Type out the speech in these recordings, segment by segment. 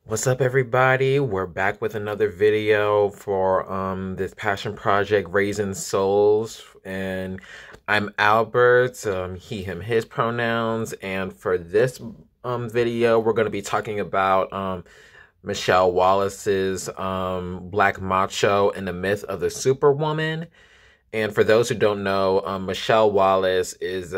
What's up, everybody? We're back with another video for this passion project, Raising Souls, and I'm Albert, he, him, his pronouns, and for this video, we're going to be talking about Michele Wallace's Black Macho and the Myth of the Superwoman. And for those who don't know, Michele Wallace is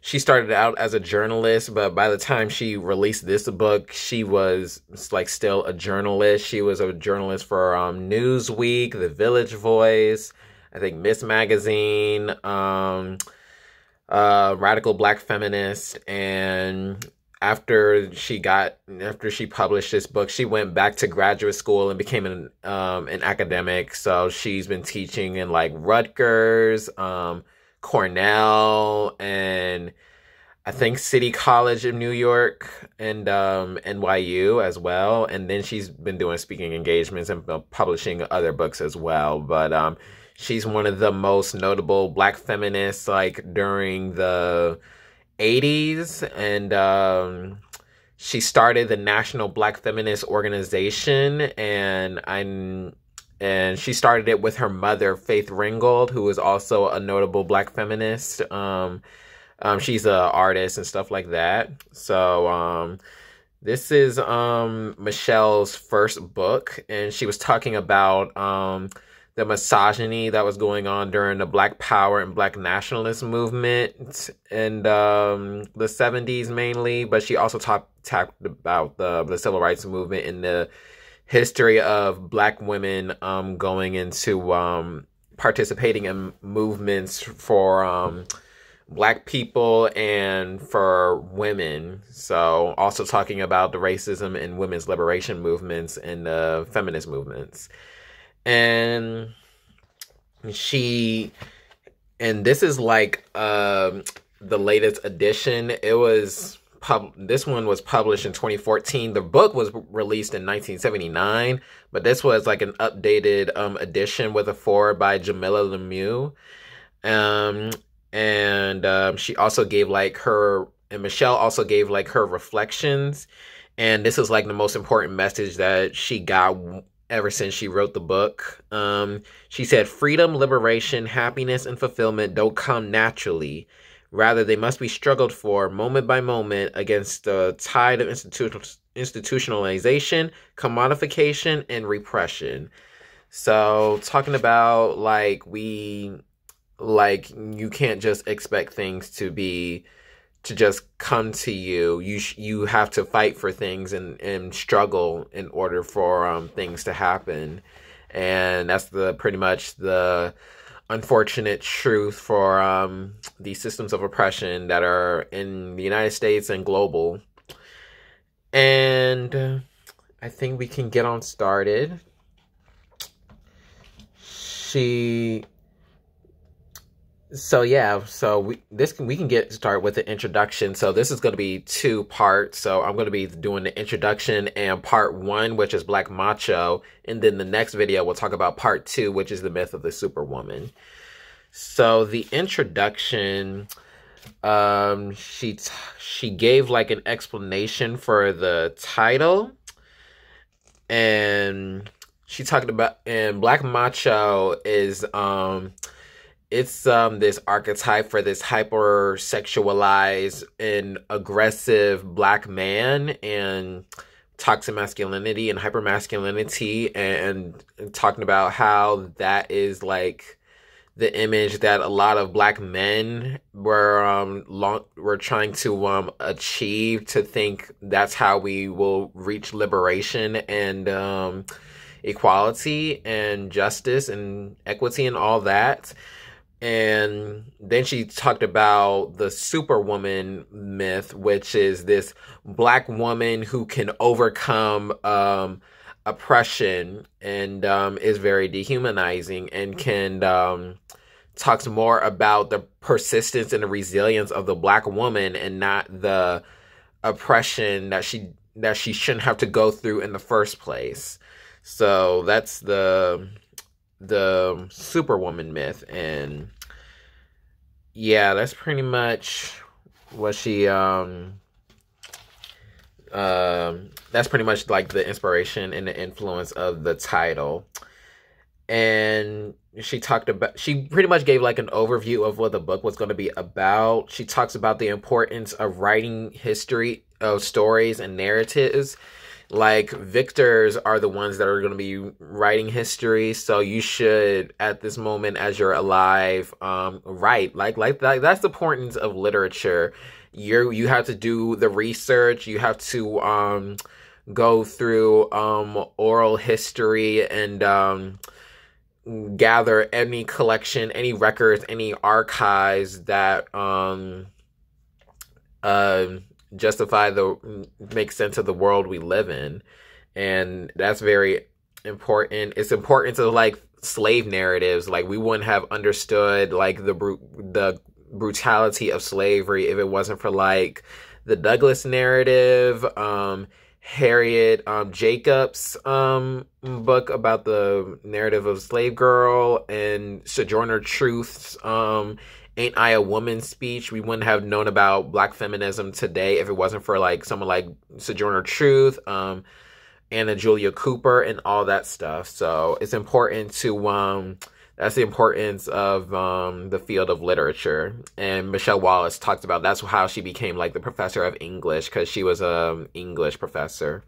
she started out as a journalist, but by the time she released this book, she was like still a journalist. She was a journalist for Newsweek, The Village Voice, I think Miss Magazine, radical black feminist. And after she published this book, she went back to graduate school and became an academic. So she's been teaching in like Rutgers, Cornell, and I think City College of New York, and NYU as well. And then she's been doing speaking engagements and publishing other books as well. But she's one of the most notable black feminists like during the 80s, and she started the National Black Feminist Organization, and she started it with her mother, Faith Ringgold, who is also a notable black feminist. She's an artist and stuff like that. So this is Michele's first book, and she was talking about the misogyny that was going on during the Black Power and Black nationalist movement in the 70s mainly, but she also talked about the civil rights movement and the history of black women going into participating in movements for black people and for women. So also talking about the racism and women's liberation movements and the feminist movements. And this is like the latest edition. This one was published in 2014. The book was released in 1979, but this was like an updated edition with a foreword by Jamila Lemieux. She also gave Michele also gave like her reflections, and this is like the most important message that she got ever since she wrote the book. She said, "Freedom, liberation, happiness, and fulfillment don't come naturally. Rather, they must be struggled for moment by moment against the tide of institutionalization, commodification, and repression." So talking about you can't just expect things to just come to you. You have to fight for things and struggle in order for things to happen. And that's pretty much the unfortunate truth for these systems of oppression that are in the United States and global. And I think we can get on started. We can get started with the introduction. So this is going to be 2 parts. So I'm going to be doing the introduction and part 1, which is Black Macho, and then the next video we'll talk about part 2, which is the myth of the Superwoman. So the introduction, she gave like an explanation for the title, and she talked about, and Black Macho is it's this archetype for this hypersexualized and aggressive black man, and toxic masculinity and hypermasculinity, and talking about how that is like the image that a lot of black men were trying to achieve, to think that's how we will reach liberation and equality and justice and equity and all that. And then she talked about the Superwoman myth, which is this black woman who can overcome oppression and is very dehumanizing, and can talks more about the persistence and the resilience of the black woman, and not the oppression that she shouldn't have to go through in the first place. So that's the Superwoman myth. And yeah, that's pretty much what she that's pretty much like the inspiration and the influence of the title. And she pretty much gave like an overview of what the book was going to be about. She talks about the importance of writing history of stories and narratives. Like, victors are the ones that are going to be writing history, so you should, at this moment as you're alive, write. Like that's the importance of literature. You have to do the research. You have to go through oral history and gather any collection, any records, any archives that make sense of the world we live in. And that's very important. It's important to like slave narratives. Like, we wouldn't have understood like the brutality of slavery if it wasn't for like the Douglass narrative, Harriet Jacobs book about the narrative of Slave Girl, and Sojourner Truth's Ain't I a Woman speech. We wouldn't have known about Black feminism today if it wasn't for like someone like Sojourner Truth, Anna Julia Cooper, and all that stuff. So it's important to that's the importance of the field of literature. And Michele Wallace talked about that's how she became like the professor of English, because she was an English professor.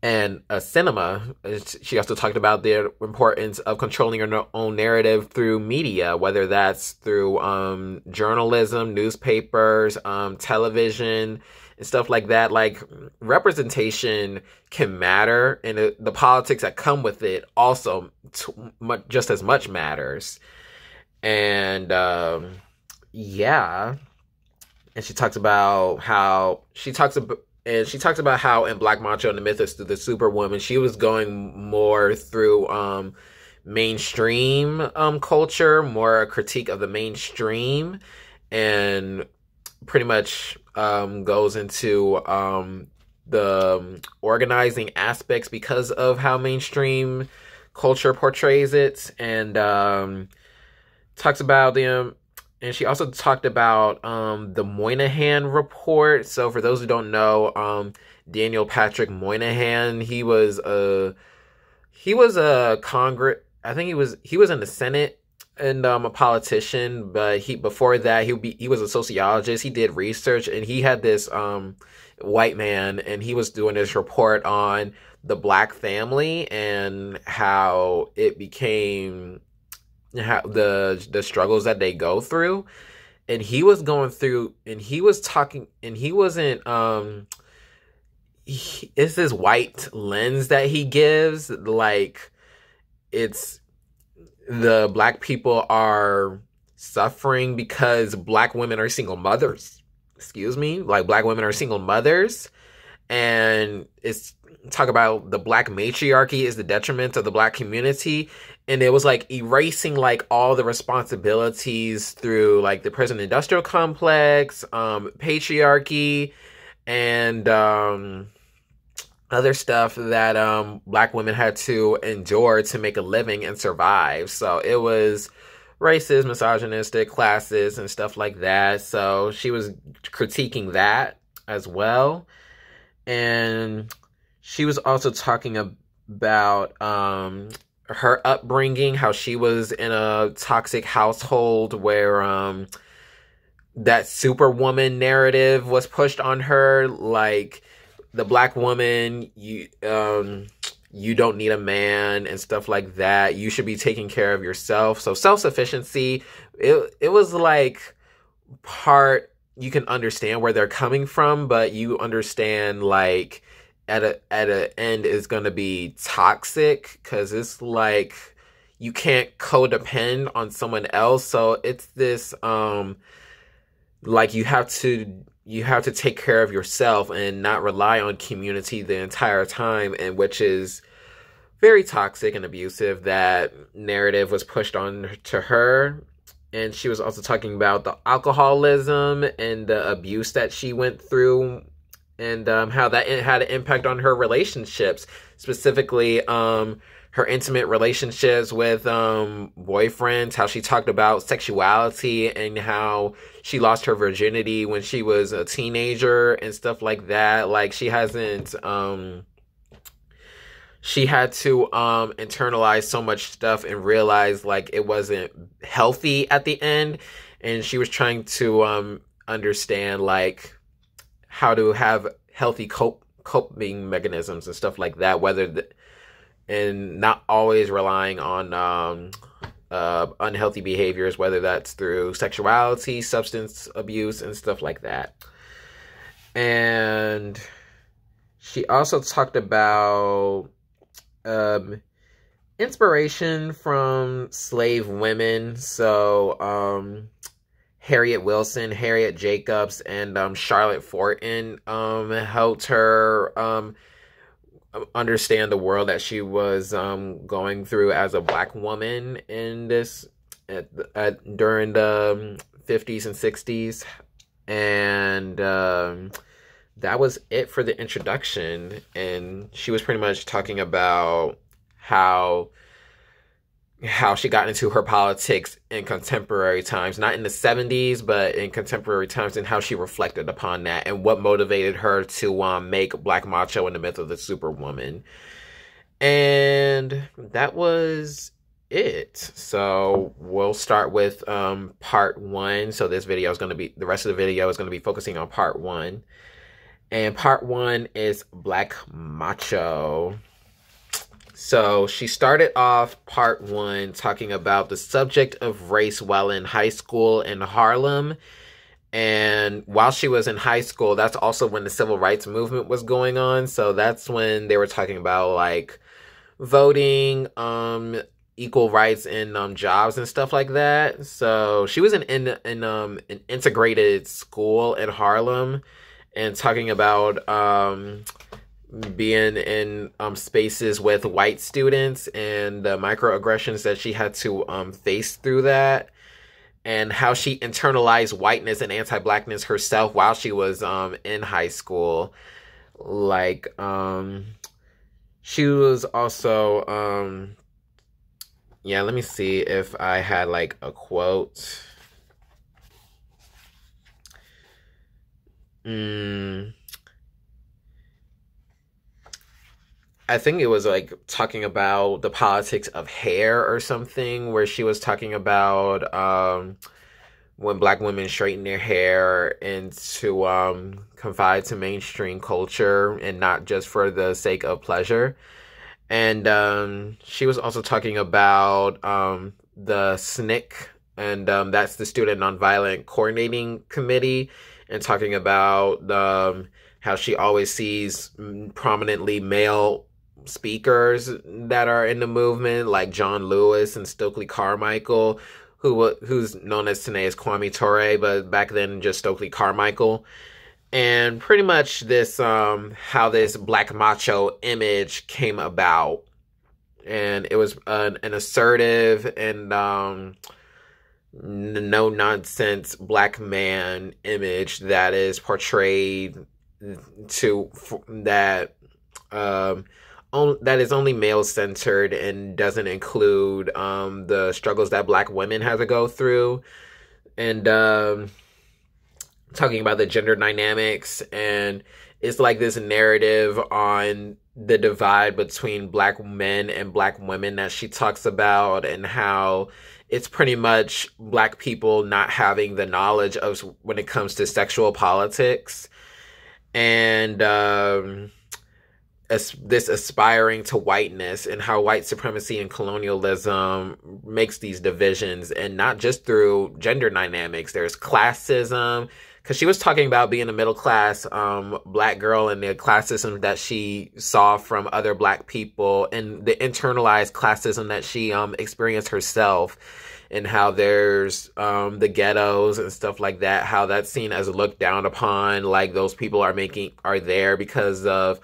And cinema, she also talked about the importance of controlling your own narrative through media, whether that's through journalism, newspapers, television, and stuff like that. Like, representation can matter, and the politics that come with it also just as much matters. And yeah, and she talks about how in Black Macho and the Myth of the Superwoman, she was going more through mainstream culture, more a critique of the mainstream, and pretty much goes into the organizing aspects because of how mainstream culture portrays it, and talks about them. And she also talked about the Moynihan Report. So for those who don't know, Daniel Patrick Moynihan, he was a Congress. I think he was in the Senate and a politician. But before that he was a sociologist. He did research, and he had this white man, and he was doing this report on the Black family and how it became. How the struggles that they go through. And he was going through, and he was talking, and he wasn't it's this white lens that he gives, like, it's the Black people are suffering because Black women are single mothers. Like, Black women are single mothers, and it's talk about the Black matriarchy is the detriment of the Black community. And it was like erasing like all the responsibilities through like the prison industrial complex, patriarchy, and other stuff that Black women had to endure to make a living and survive. So it was racist, misogynistic, classist, and stuff like that. So she was critiquing that as well. And she was also talking about her upbringing, how she was in a toxic household where that Superwoman narrative was pushed on her, like the Black woman, you don't need a man and stuff like that. You should be taking care of yourself. So self-sufficiency, it was like part, you can understand where they're coming from, but you understand like at a end is going to be toxic, because it's like you can't codepend on someone else. So it's this like you have to take care of yourself and not rely on community the entire time, and which is very toxic and abusive. That narrative was pushed on to her. And she was also talking about the alcoholism and the abuse that she went through and how that had an impact on her relationships, specifically her intimate relationships with boyfriends, how she talked about sexuality and how she lost her virginity when she was a teenager and stuff like that. Like, she hasn't she had to internalize so much stuff and realize like it wasn't healthy at the end, and she was trying to understand like how to have healthy coping mechanisms and stuff like that, and not always relying on unhealthy behaviors, whether that's through sexuality, substance abuse, and stuff like that. And she also talked about inspiration from slave women. So Harriet Wilson, Harriet Jacobs, and Charlotte Fortin helped her understand the world that she was going through as a Black woman in this during the 50s and 60s. And that was it for the introduction. And she was pretty much talking about how she got into her politics in contemporary times, not in the 70s, but in contemporary times, and how she reflected upon that and what motivated her to make Black Macho and the myth of the Superwoman. And that was it. So we'll start with part one. So this video is going to be, the rest of the video is going to be focusing on part one. And part one is Black Macho. So she started off part one talking about the subject of race while in high school in Harlem. And while she was in high school, that's also when the civil rights movement was going on. So that's when they were talking about like voting, equal rights in jobs and stuff like that. So she was in an integrated school in Harlem, and talking about being in spaces with white students and the microaggressions that she had to face through that, and how she internalized whiteness and anti-Blackness herself while she was in high school. Like, she was also yeah, let me see if I had like a quote. I think it was like talking about the politics of hair or something, where she was talking about when Black women straighten their hair and to confide to mainstream culture and not just for the sake of pleasure. And she was also talking about the SNCC, and that's the Student Nonviolent Coordinating Committee, and talking about how she always sees prominently male speakers that are in the movement, like John Lewis and Stokely Carmichael, who's known as today as Kwame Ture, but back then just Stokely Carmichael. And pretty much this how this Black Macho image came about. And it was an assertive and no nonsense Black man image that is portrayed that is only male centered and doesn't include the struggles that Black women have to go through, and talking about the gender dynamics. And it's like this narrative on the divide between Black men and Black women that she talks about, and how it's pretty much Black people not having the knowledge of when it comes to sexual politics, and this aspiring to whiteness, and how white supremacy and colonialism makes these divisions, and not just through gender dynamics. There's classism, because she was talking about being a middle class Black girl, and the classism that she saw from other Black people, and the internalized classism that she experienced herself, and how there's the ghettos and stuff like that, how that's seen as looked down upon, like those people are there because of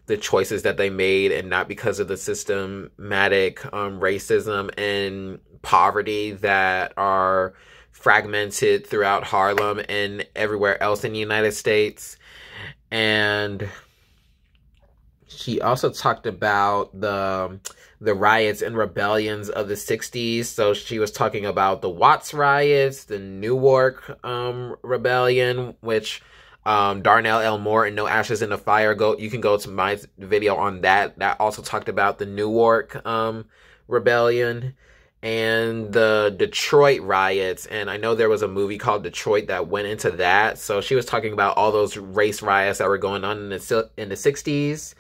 the choices that they made, and not because of the systematic racism and poverty that are fragmented throughout Harlem and everywhere else in the United States. And she also talked about the riots and rebellions of the 60s. So she was talking about the Watts riots, the Newark rebellion, which Darnell L. Moore and No Ashes in the Fire, you can go to my video on that. That also talked about the Newark rebellion and the Detroit riots. And I know there was a movie called Detroit that went into that. So she was talking about all those race riots that were going on in the 60s.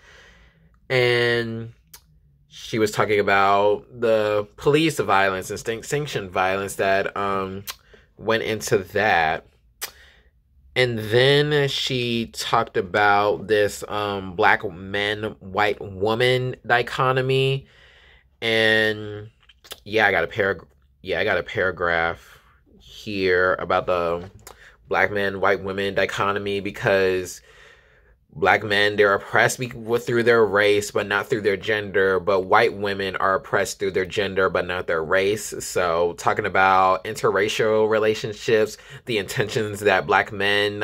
And she was talking about the police violence and sanctioned violence that went into that. And then she talked about this black men, white woman dichotomy. And I got a paragraph here about the black men, white women dichotomy, because black men, they're oppressed through their race, but not through their gender. But white women are oppressed through their gender, but not their race. So talking about interracial relationships, the intentions that black men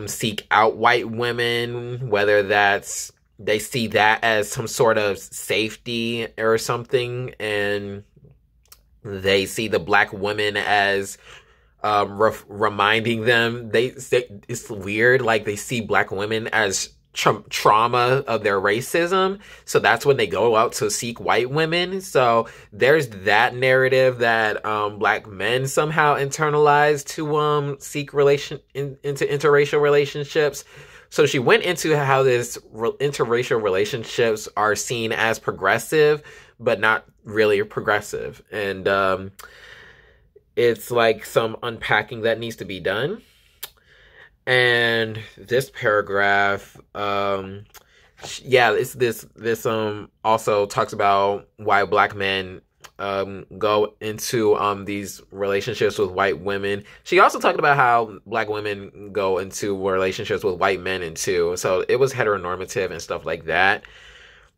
seek out white women, whether that's they see that as some sort of safety or something, and they see the black women as reminding them, it's weird, like they see black women as trauma of their racism, so that's when they go out to seek white women. So there's that narrative that black men somehow internalize to seek into interracial relationships. So she went into how this interracial relationships are seen as progressive, but not really progressive. And it's like some unpacking that needs to be done. And this paragraph, this also talks about why black men go into these relationships with white women. She also talked about how black women go into relationships with white men too. So it was heteronormative and stuff like that.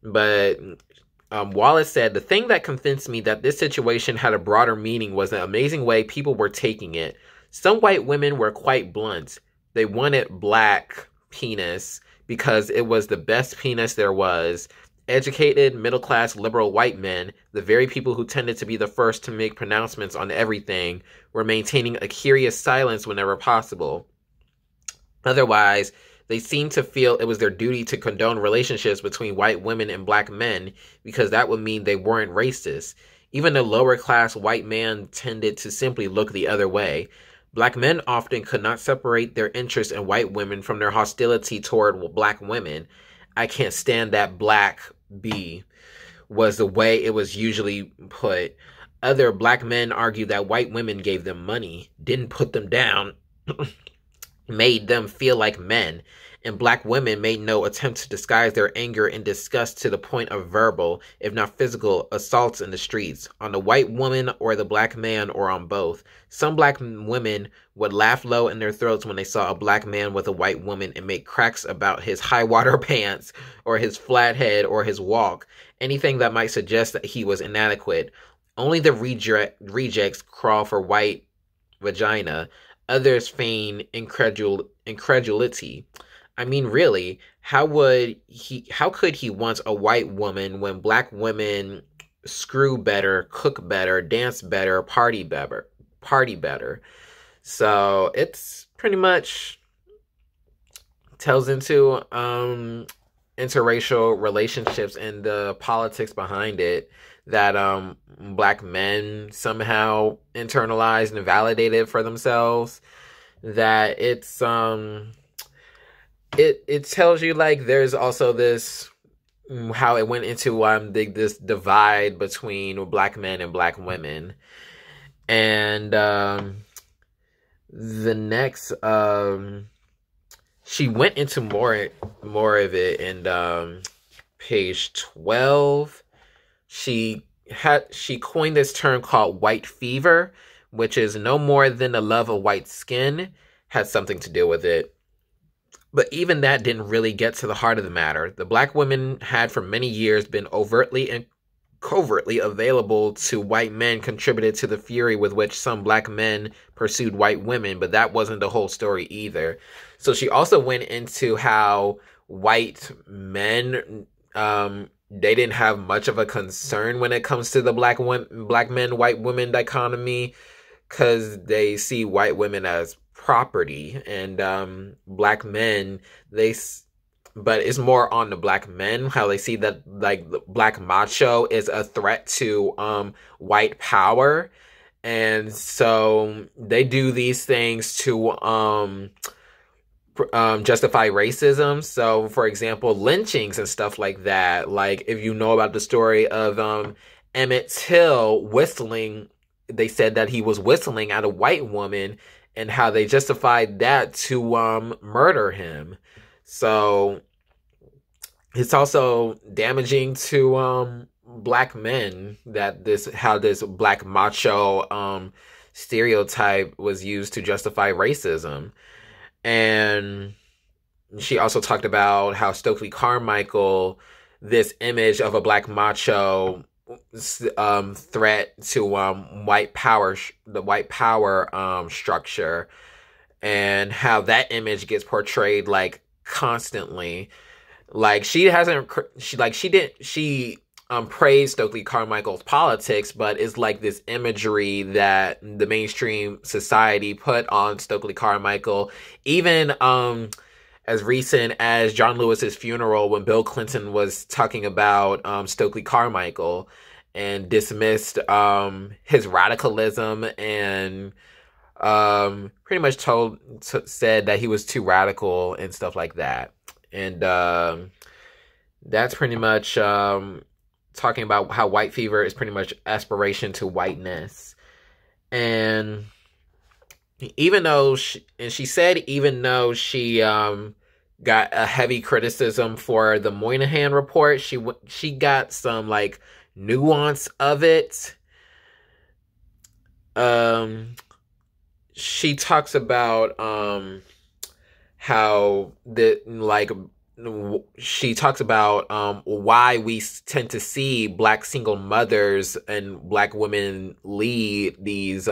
But Wallace said, the thing that convinced me that this situation had a broader meaning was the amazing way people were taking it. Some white women were quite blunt. They wanted black penis because it was the best penis there was. Educated, middle-class, liberal white men, the very people who tended to be the first to make pronouncements on everything, were maintaining a curious silence whenever possible. Otherwise, they seemed to feel it was their duty to condone relationships between white women and black men because that would mean they weren't racist. Even the lower-class white man tended to simply look the other way. Black men often could not separate their interest in white women from their hostility toward black women. I can't stand that black B, was the way it was usually put. Other black men argued that white women gave them money, didn't put them down, made them feel like men, and black women made no attempt to disguise their anger and disgust to the point of verbal, if not physical, assaults in the streets, on the white woman or the black man, or on both. Some black women would laugh low in their throats when they saw a black man with a white woman and make cracks about his high-water pants, or his flat head, or his walk, anything that might suggest that he was inadequate. Only the rejects crawl for white vagina. Others feign incredulity. I mean, really, how could he want a white woman when black women screw better, cook better, dance better, party better? So it's pretty much tells into interracial relationships and the politics behind it that black men somehow internalized and validated for themselves. That it's it tells you, like, there's also this how it went into this divide between black men and black women. And the next she went into more of it in page 12. She coined this term called white fever, which is no more than the love of white skin had something to do with it. But even that didn't really get to the heart of the matter. The black women had for many years been overtly covertly available to white men contributed to the fury with which some black men pursued white women, but that wasn't the whole story either. So she also went into how white men, they didn't have much of a concern when it comes to the black men, white women dichotomy, because they see white women as property, and black men, but it's more on the black men, how they see that like the black macho is a threat to white power. And so they do these things to justify racism. So for example, lynchings and stuff like that. Like if you know about the story of Emmett Till whistling, they said that he was whistling at a white woman, and how they justified that to murder him. So it's also damaging to black men that how this black macho stereotype was used to justify racism. And she also talked about how Stokely Carmichael, this image of a black macho threat to white power, the white power structure, and how that image gets portrayed like constantly. Like she praised Stokely Carmichael's politics, but it's like this imagery that the mainstream society put on Stokely Carmichael. Even as recent as John Lewis's funeral, when Bill Clinton was talking about Stokely Carmichael and dismissed his radicalism, and pretty much said that he was too radical and stuff like that. And that's pretty much talking about how white fever is pretty much aspiration to whiteness. And even though she said even though she got a heavy criticism for the Moynihan report, she got some like nuance of it. She talks about how she talks about why we tend to see black single mothers and black women lead these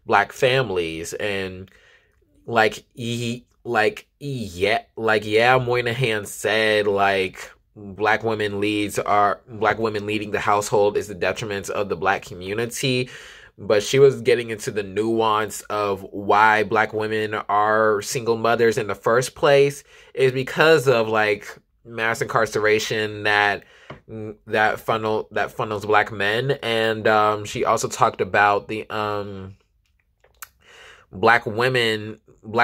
black families, and Moynihan said like black women leading the household is the detriment of the black community. But she was getting into the nuance of why black women are single mothers in the first place is because of like mass incarceration that funnels black men. And she also talked about the black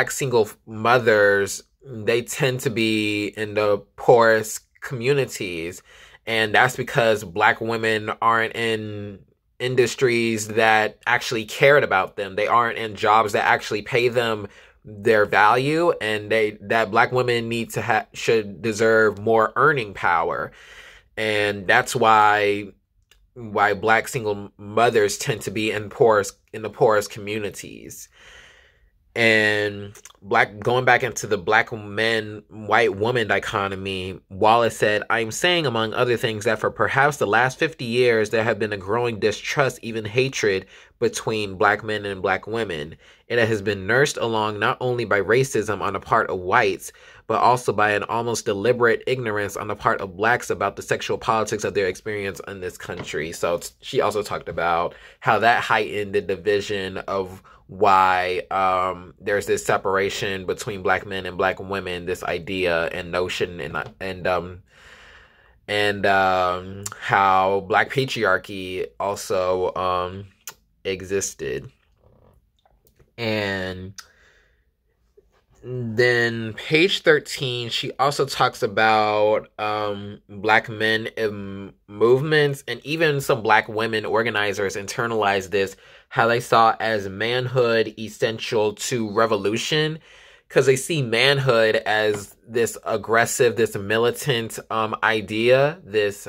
single mothers, they tend to be in the poorest communities, and that's because black women aren't in industries that actually cared about them. They aren't in jobs that actually pay them their value, and that black women should deserve more earning power. And that's why black single mothers tend to be in the poorest communities. And going back into the black men, white woman dichotomy, Wallace said, "I'm saying, among other things, that for perhaps the last 50 years, there have been a growing distrust, even hatred, between black men and black women. It has been nursed along not only by racism on the part of whites, but also by an almost deliberate ignorance on the part of blacks about the sexual politics of their experience in this country." So she also talked about how that heightened the division of why there's this separation between black men and black women, this idea and notion, and how black patriarchy also existed. And then page 13, she also talks about black men in movements, and even some black women organizers internalized this, how they saw as manhood essential to revolution, because they see manhood as this aggressive, this militant idea, this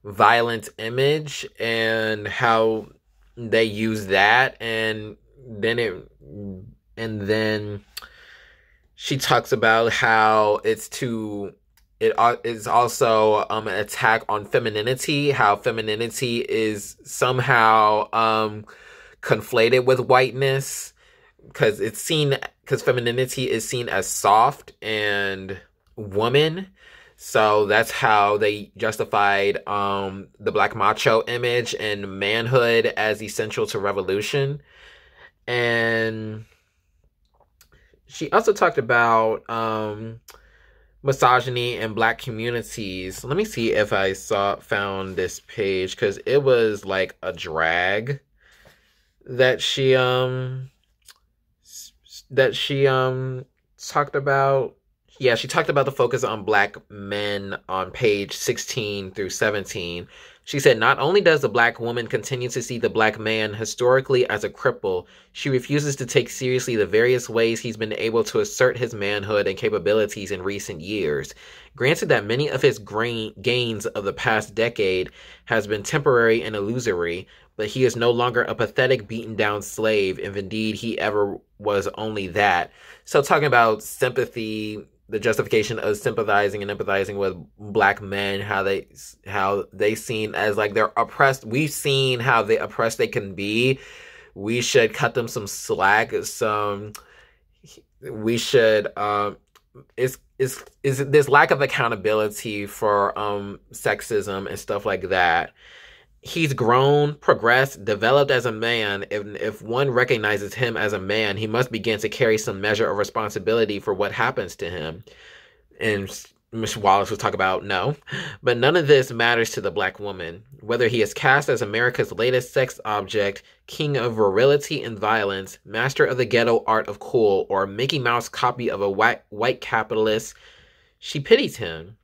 violent image, and how they use that. And then she talks about how it's to it is also an attack on femininity, how femininity is somehow conflated with whiteness, because femininity is seen as soft and woman. So that's how they justified the black macho image and manhood as essential to revolution. And she also talked about misogyny in black communities. Let me see if I found this page, because it was like a drag that she talked about. Yeah, she talked about the focus on black men on page 16 through 17. She said, not only does the black woman continue to see the black man historically as a cripple, she refuses to take seriously the various ways he's been able to assert his manhood and capabilities in recent years. Granted that many of his gains of the past decade has been temporary and illusory, but he is no longer a pathetic, beaten-down slave, if indeed he ever was only that. So talking about sympathy, the justification of sympathizing and empathizing with black men, how they seen as like they're oppressed. We've seen how oppressed they can be. We should cut them some slack. We should is this lack of accountability for sexism and stuff like that. He's grown, progressed, developed as a man. If one recognizes him as a man, he must begin to carry some measure of responsibility for what happens to him. And Ms. Wallace would talk about, no. But none of this matters to the black woman. Whether he is cast as America's latest sex object, king of virility and violence, master of the ghetto art of cool, or a Mickey Mouse copy of a white capitalist, she pities him.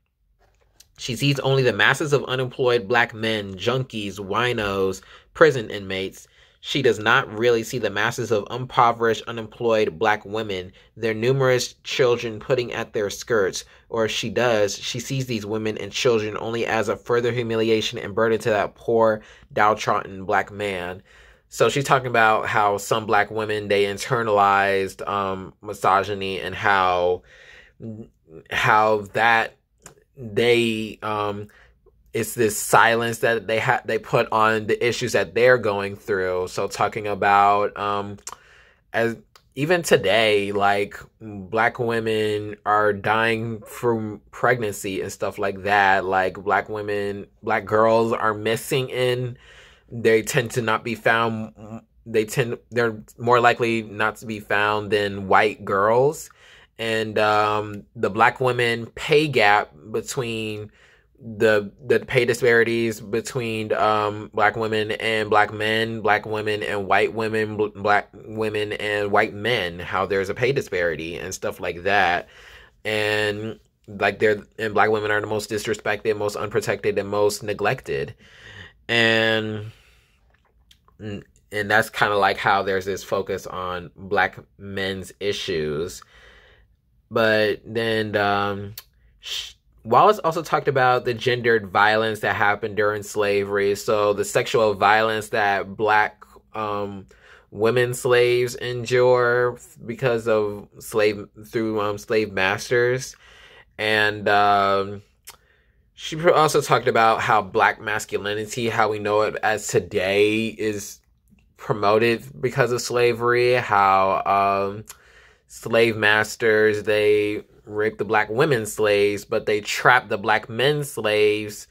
She sees only the masses of unemployed black men, junkies, winos, prison inmates. She does not really see the masses of impoverished, unemployed black women, their numerous children putting at their skirts. Or if she does, she sees these women and children only as a further humiliation and burden to that poor, downtrodden black man. So she's talking about how some black women, they internalized misogyny, and how that they it's this silence that they put on the issues that they're going through. So talking about as even today, like black women are dying from pregnancy and stuff like that. Like black girls are missing, and they tend to not be found. They're more likely not to be found than white girls. And the black women pay gap between the pay disparities between black women and black men, black women and white women, black women and white men, how there's a pay disparity and stuff like that. And like black women are the most disrespected, most unprotected, and most neglected. And that's kind of like how there's this focus on black men's issues. But then Wallace also talked about the gendered violence that happened during slavery. So the sexual violence that black women slaves endure because of slave masters. And she also talked about how black masculinity, how we know it as today, is promoted because of slavery. How slave masters, they rape the black women slaves, but they trap the black men slaves,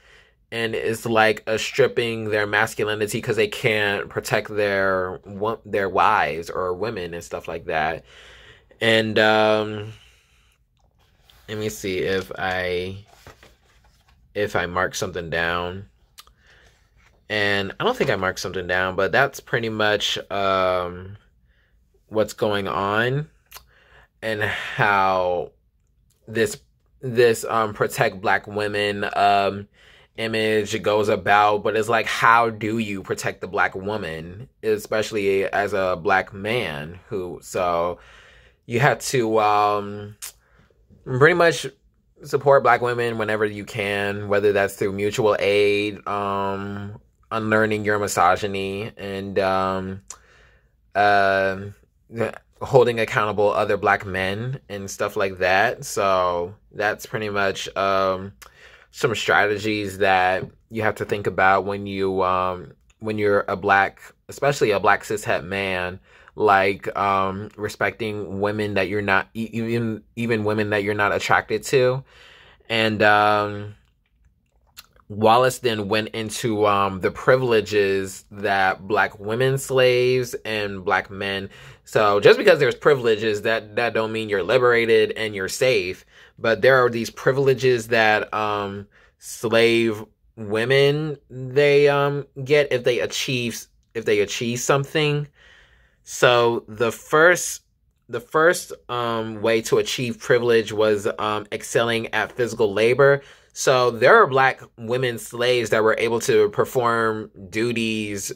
and it's like a stripping their masculinity because they can't protect their wives or women and stuff like that. And let me see if I mark something down. And I don't think I marked something down, but that's pretty much what's going on. And how this protect black women image goes about, but it's like, how do you protect the black woman, especially as a black man? So you have to pretty much support black women whenever you can, whether that's through mutual aid, unlearning your misogyny, and holding accountable other black men and stuff like that. So that's pretty much some strategies that you have to think about when you're a black, especially a black cishet man, like respecting women that you're not, even women that you're not attracted to. And Wallace then went into the privileges that black women slaves and black men. So just because there's privileges, that don't mean you're liberated and you're safe. But there are these privileges that slave women they get if they achieve something. So the first way to achieve privilege was excelling at physical labor. So there are black women slaves that were able to perform duties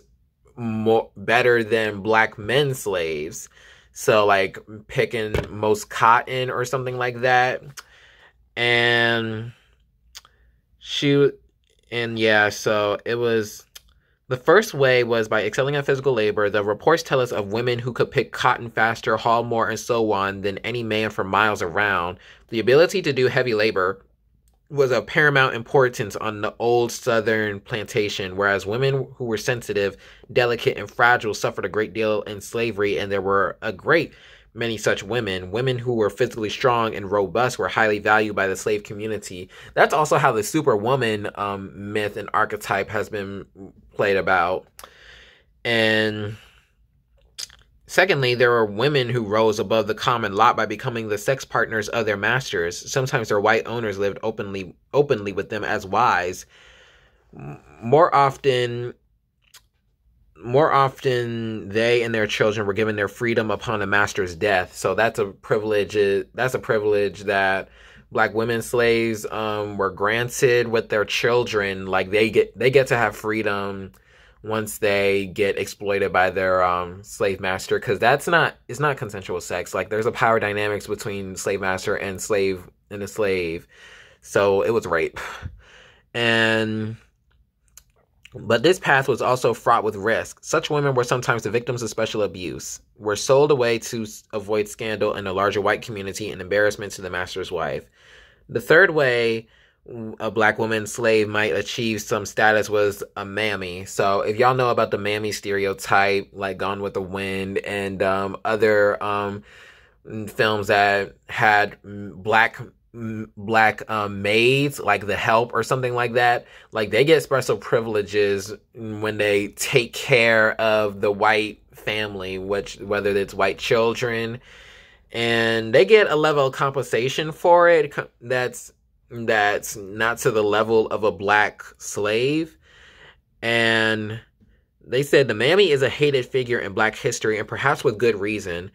better than black men slaves. So like picking most cotton or something like that. And so it was, the first way was by excelling at physical labor. The reports tell us of women who could pick cotton faster, haul more, and so on than any man for miles around. The ability to do heavy labor was of paramount importance on the old southern plantation, whereas women who were sensitive, delicate, and fragile suffered a great deal in slavery, and there were a great many such women. Women who were physically strong and robust were highly valued by the slave community. That's also how the Superwoman myth and archetype has been played about. And secondly, there were women who rose above the common lot by becoming the sex partners of their masters. Sometimes their white owners lived openly with them as wives. More often, they and their children were given their freedom upon the master's death. So that's a privilege. That's a privilege that black women slaves were granted with their children. Like they get to have freedom once they get exploited by their slave master, because it's not consensual sex. Like there's a power dynamics between slave master and a slave. So it was rape. But this path was also fraught with risk. Such women were sometimes the victims of special abuse, were sold away to avoid scandal in a larger white community and embarrassment to the master's wife. The third way a black woman slave might achieve some status was a mammy. So if y'all know about the mammy stereotype, like Gone with the Wind and other films that had black maids, like The Help or something like that, like they get special privileges when they take care of the white family, whether it's white children, and they get a level of compensation for it that's not to the level of a black slave. And they said the mammy is a hated figure in black history, and perhaps with good reason.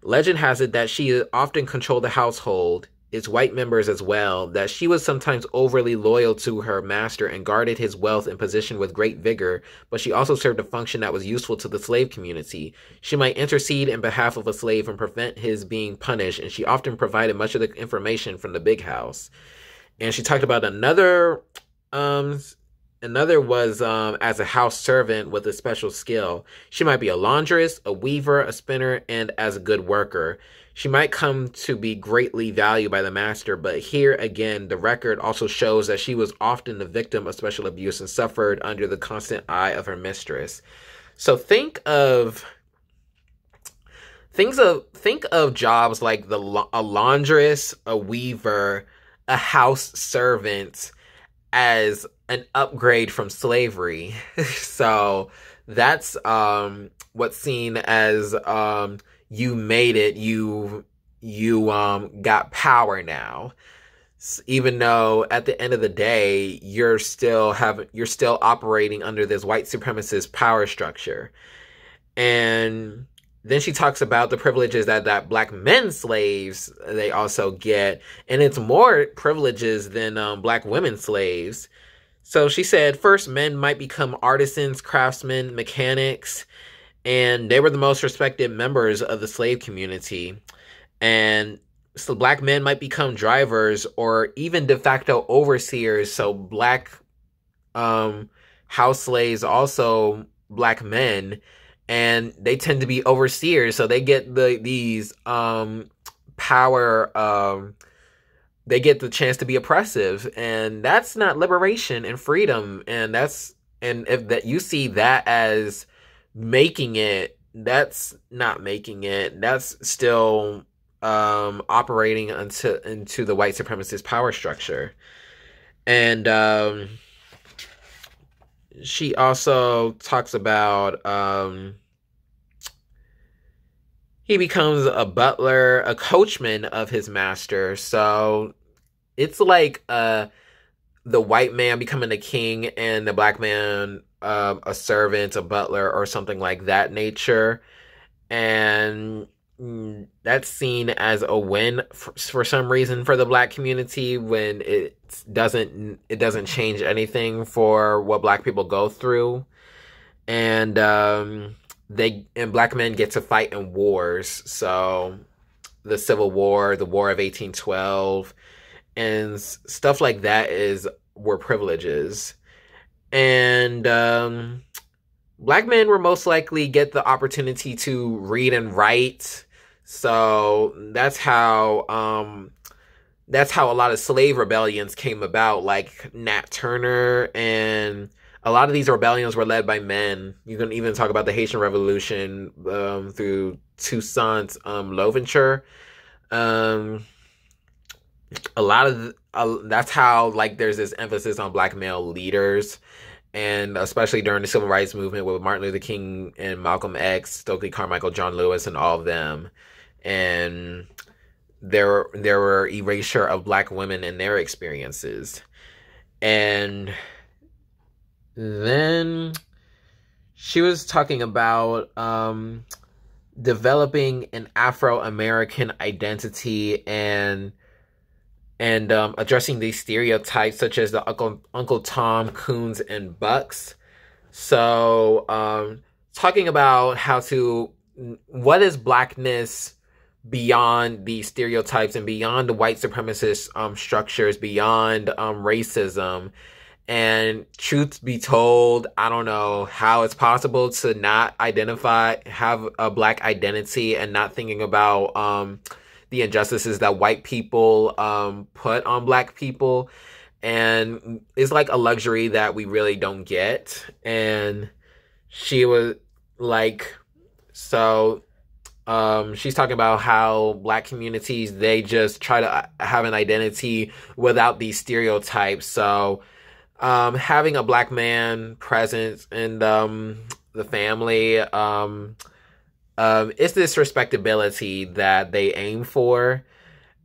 Legend has it that she often controlled the household, its white members as well, that she was sometimes overly loyal to her master and guarded his wealth and position with great vigor, but she also served a function that was useful to the slave community. She might intercede in behalf of a slave and prevent his being punished, and she often provided much of the information from the big house. And she talked about another was as a house servant with a special skill. She might be a laundress, a weaver, a spinner, and as a good worker. She might come to be greatly valued by the master, but here again, the record also shows that she was often the victim of special abuse and suffered under the constant eye of her mistress. So think of jobs like a laundress, a weaver, a house servant as an upgrade from slavery. So that's what's seen as you made it, you got power now, even though at the end of the day you're still operating under this white supremacist power structure. And then she talks about the privileges that black men slaves, they also get. And it's more privileges than black women slaves. So she said, first, men might become artisans, craftsmen, mechanics, and they were the most respected members of the slave community. And so black men might become drivers or even de facto overseers. So black house slaves, also black men. and they tend to be overseers, so they get these power, they get the chance to be oppressive, and that's not liberation and freedom. And if that you see that as making it, that's not making it. That's still operating into the white supremacist power structure. And she also talks about he becomes a butler, a coachman of his master. So it's like the white man becoming a king and the black man a servant, a butler, or something like that nature. And that's seen as a win for some reason for the black community, when it doesn't change anything for what black people go through. And black men get to fight in wars. So the Civil War, the War of 1812, and stuff like that were privileges. And black men were most likely get the opportunity to read and write. So that's how a lot of slave rebellions came about, like Nat Turner, and a lot of these rebellions were led by men. You can even talk about the Haitian Revolution through Toussaint Louverture. That's how, like, there's this emphasis on black male leaders, and especially during the Civil Rights Movement with Martin Luther King and Malcolm X, Stokely Carmichael, John Lewis, and all of them. And there were erasure of black women and their experiences. And then she was talking about developing an Afro-American identity and addressing these stereotypes, such as the Uncle Tom, Coons, and Bucks. So talking about what is blackness beyond these stereotypes and beyond the white supremacist structures, beyond racism. And truth be told, I don't know how it's possible to not have a black identity and not thinking about the injustices that white people put on black people. And it's like a luxury that we really don't get. And she was like, she's talking about how black communities, they just try to have an identity without these stereotypes. So having a black man present in the family, it's this respectability that they aim for.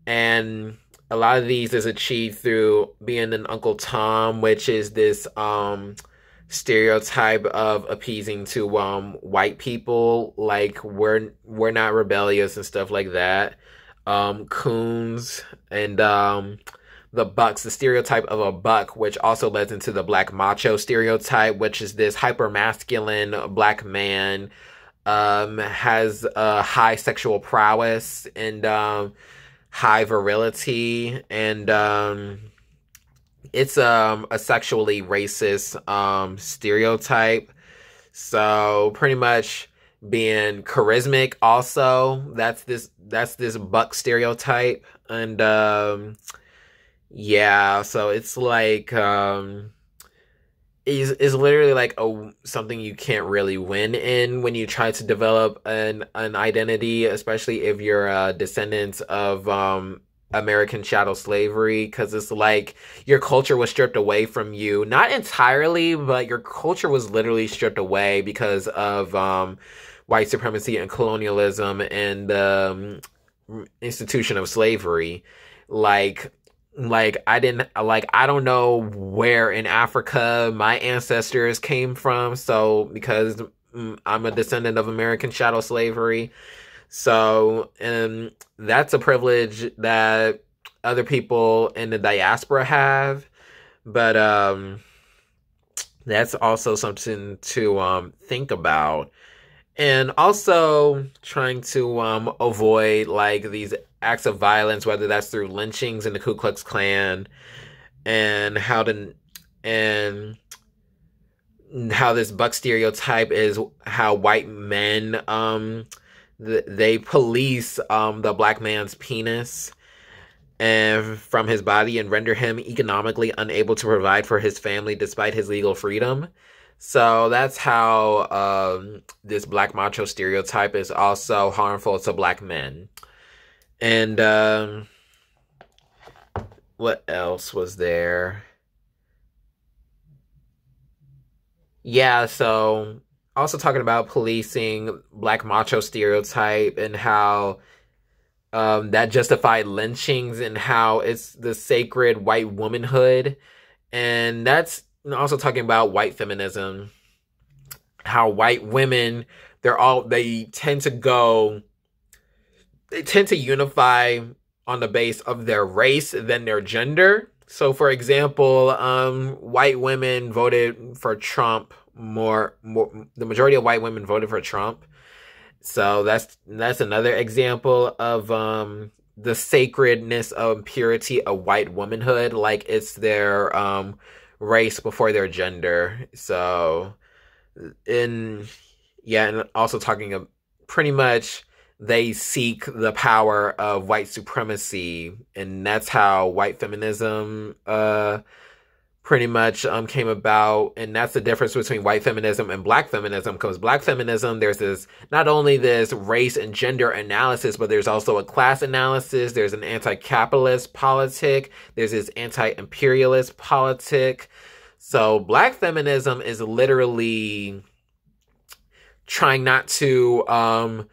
And a lot of these is achieved through being an Uncle Tom, which is this stereotype of appeasing to white people, like we're not rebellious and stuff like that. Coons and the Bucks, the stereotype of a buck, which also leads into the black macho stereotype, which is this hyper masculine black man, has high sexual prowess and high virility, and it's a sexually racist stereotype. So pretty much being charismatic also, that's this buck stereotype. And yeah, so it's like is literally like something you can't really win in when you try to develop an identity, especially if you're a descendant of American chattel slavery, because it's like your culture was stripped away from you. Not entirely, but your culture was literally stripped away because of white supremacy and colonialism and the institution of slavery. I don't know where in Africa my ancestors came from, so because I'm a descendant of American chattel slavery. So, and that's a privilege that other people in the diaspora have, but that's also something to think about. And also trying to avoid like these acts of violence, whether that's through lynchings in the Ku Klux Klan, and how this buck stereotype is how white men they police the black man's penis and from his body and render him economically unable to provide for his family despite his legal freedom. So that's how this black macho stereotype is also harmful to black men. And what else was there? Yeah, so also talking about policing black macho stereotype and how that justified lynchings and how it's the sacred white womanhood. And that's also talking about white feminism, how white women, they tend to unify on the base of their race than their gender. So, for example, white women voted for Trump the majority of white women voted for Trump. So that's another example of the sacredness of purity of white womanhood, like it's their race before their gender. So, and also talking of pretty much they seek the power of white supremacy, and that's how white feminism pretty much came about. And that's the difference between white feminism and black feminism, because black feminism, there's this not only this race and gender analysis, but there's also a class analysis. There's an anti-capitalist politic, there's this anti-imperialist politic. So black feminism is literally trying not to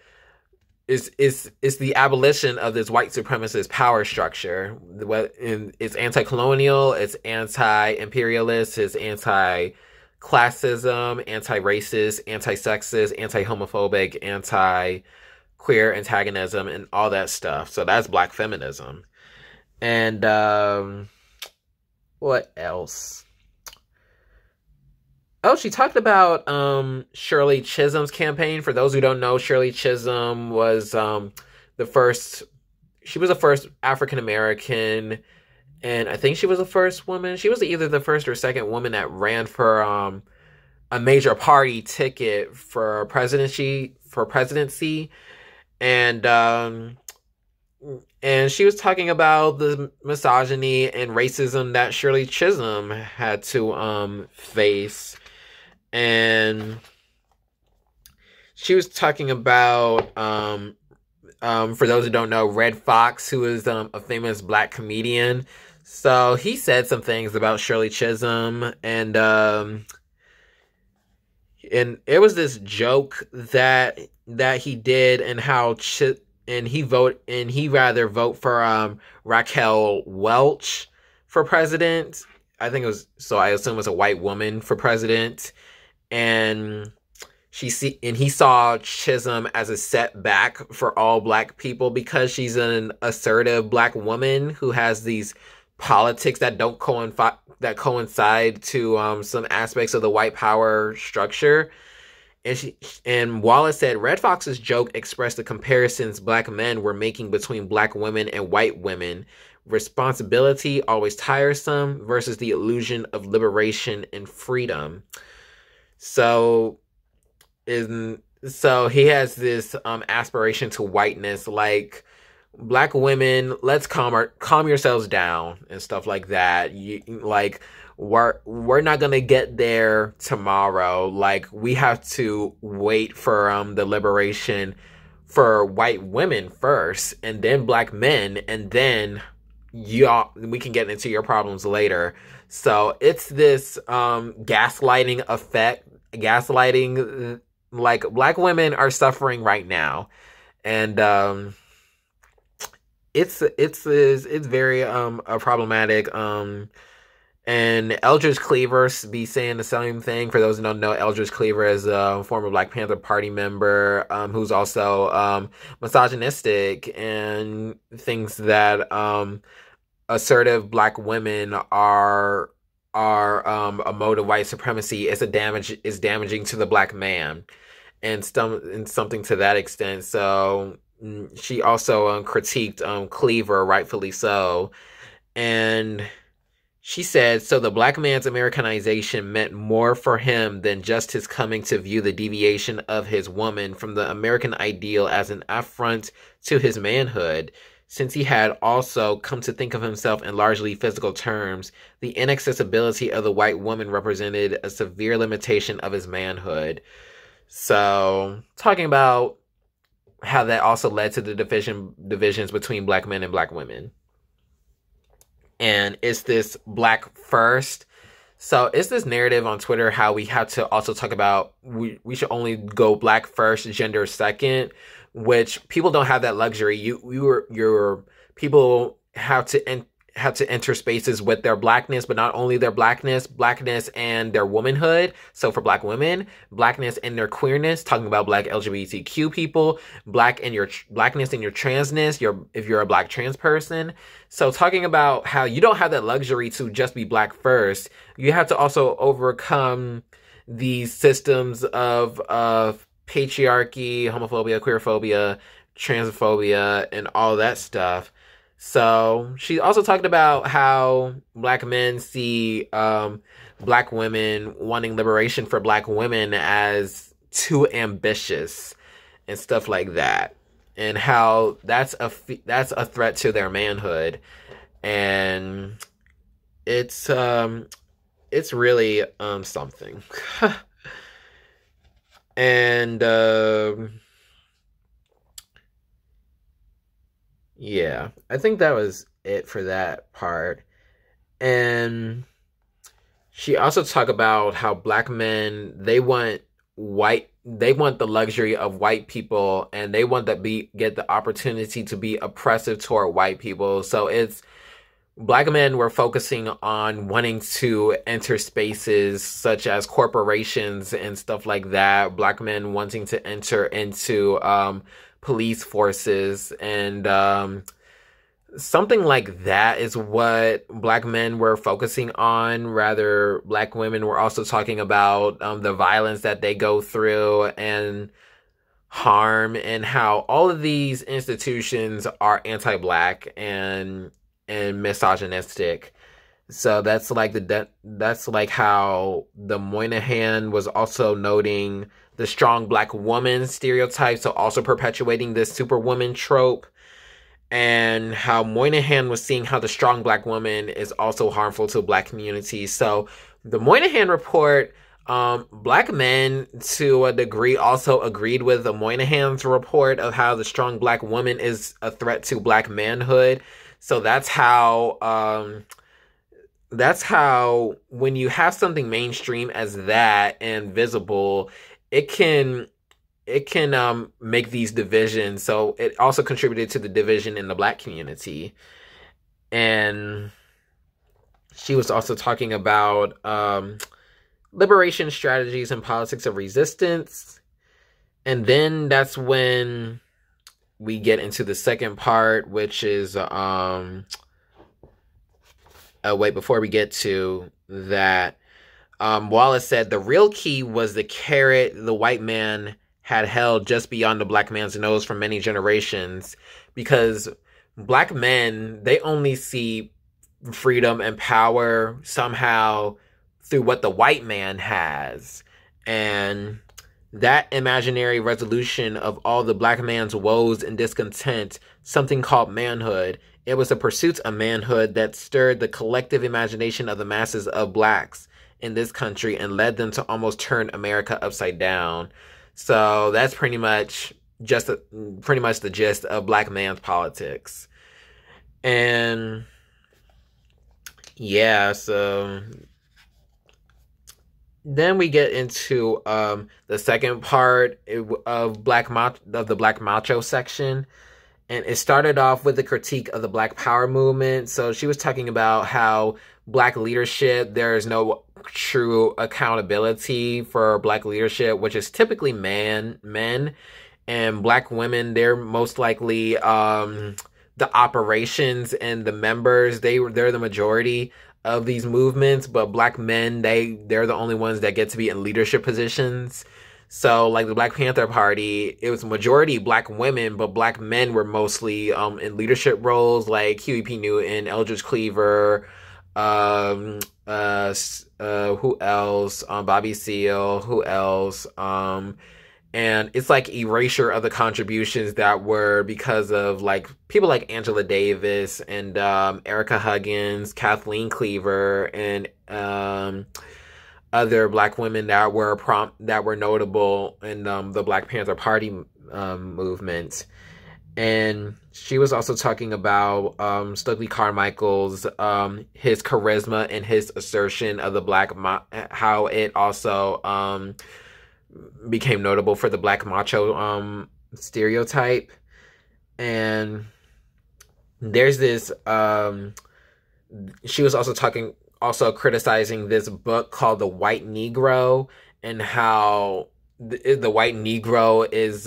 is the abolition of this white supremacist power structure. It's anti-colonial, it's anti-imperialist, it's anti-classism, anti-racist, anti-sexist, anti-homophobic, anti-queer antagonism, and all that stuff. So that's black feminism. And what else? Oh, she talked about Shirley Chisholm's campaign. For those who don't know, Shirley Chisholm was the first African American, and I think she was the first woman. She was either the first or second woman that ran for a major party ticket for presidency. And she was talking about the misogyny and racism that Shirley Chisholm had to face. And she was talking about, for those who don't know, Red Fox, who is a famous black comedian. So he said some things about Shirley Chisholm, and it was this joke that he did, and how he'd rather vote for Raquel Welch for president. I think it was, so I assume it was a white woman for president. And he saw Chisholm as a setback for all black people because she's an assertive black woman who has these politics that don't coincide to some aspects of the white power structure. And Wallace said Red Fox's joke expressed the comparisons black men were making between black women and white women. Responsibility, always tiresome, versus the illusion of liberation and freedom. So he has this aspiration to whiteness, like, black women, let's calm yourselves down and stuff like that. We're not gonna get there tomorrow. Like, we have to wait for the liberation for white women first, and then black men, and then we can get into your problems later. So it's this gaslighting effect. Like, black women are suffering right now, and it's very problematic. And Eldridge Cleaver be saying the same thing. For those who don't know, Eldridge Cleaver is a former Black Panther Party member who's also misogynistic and thinks that assertive black women are a mode of white supremacy. Is damaging to the black man, and something to that extent. So she also critiqued Cleaver, rightfully so, and She said, so the black man's Americanization meant more for him than just his coming to view the deviation of his woman from the American ideal as an affront to his manhood, since he had also come to think of himself in largely physical terms. The inaccessibility of the white woman represented a severe limitation of his manhood. So, talking about how that also led to the divisions between black men and black women. And it's this black first. So it's this narrative on Twitter how we have to also talk about we should only go black first, gender second, which people don't have that luxury. Your people have to enter spaces with their blackness, but not only their blackness and their womanhood. So for black women, blackness and their queerness, talking about black LGBTQ people, blackness and your transness, if you're a black trans person. So talking about how you don't have that luxury to just be black first, you have to also overcome these systems of patriarchy, homophobia, queerphobia, transphobia, and all that stuff. So she also talked about how black men see black women wanting liberation for black women as too ambitious and stuff like that, and how that's a threat to their manhood, and it's really something. And yeah, I think that was it for that part. And she also talked about how black men, they want the luxury of white people, and they want to get the opportunity to be oppressive toward white people. So it's black men were focusing on wanting to enter spaces such as corporations and stuff like that. Black men wanting to enter into police forces, and something like that is what black men were focusing on. Rather, black women were also talking about the violence that they go through and harm, and how all of these institutions are anti-black and misogynistic. So that's like how the Moynihan was also noting the strong black woman stereotype, so also perpetuating this superwoman trope, and how Moynihan was seeing how the strong black woman is also harmful to black communities. So the Moynihan report, black men to a degree also agreed with the Moynihan's report of how the strong black woman is a threat to black manhood. So that's how when you have something mainstream as that and visible, it can make these divisions. So it also contributed to the division in the black community. And she was also talking about liberation strategies and politics of resistance. And then that's when we get into the second part, which is wait, before we get to that, Wallace said the real key was the carrot the white man had held just beyond the black man's nose for many generations, because black men, they only see freedom and power somehow through what the white man has. And that imaginary resolution of all the black man's woes and discontent, something called manhood, it was a pursuit of manhood that stirred the collective imagination of the masses of blacks in this country and led them to almost turn America upside down. So that's pretty much the gist of black man's politics. And yeah, so then we get into the second part of the Black Macho section. And it started off with a critique of the Black Power movement. So she was talking about how black leadership, there is no true accountability for black leadership, which is typically men. And black women, they're most likely the operations and the members. They're the majority of these movements, but black men, they're the only ones that get to be in leadership positions. So, like the Black Panther Party, it was majority black women, but black men were mostly in leadership roles, like Huey P. Newton, Eldridge Cleaver, who else? Bobby Seale, who else? And it's like erasure of the contributions that were because of like people like Angela Davis and Erica Huggins, Kathleen Cleaver, and other Black women that were notable in the Black Panther Party movement. And she was also talking about Stokely Carmichael's his charisma and his assertion of the how it also became notable for the Black macho stereotype. And there's this she was also criticizing this book called The White Negro, and how the white Negro is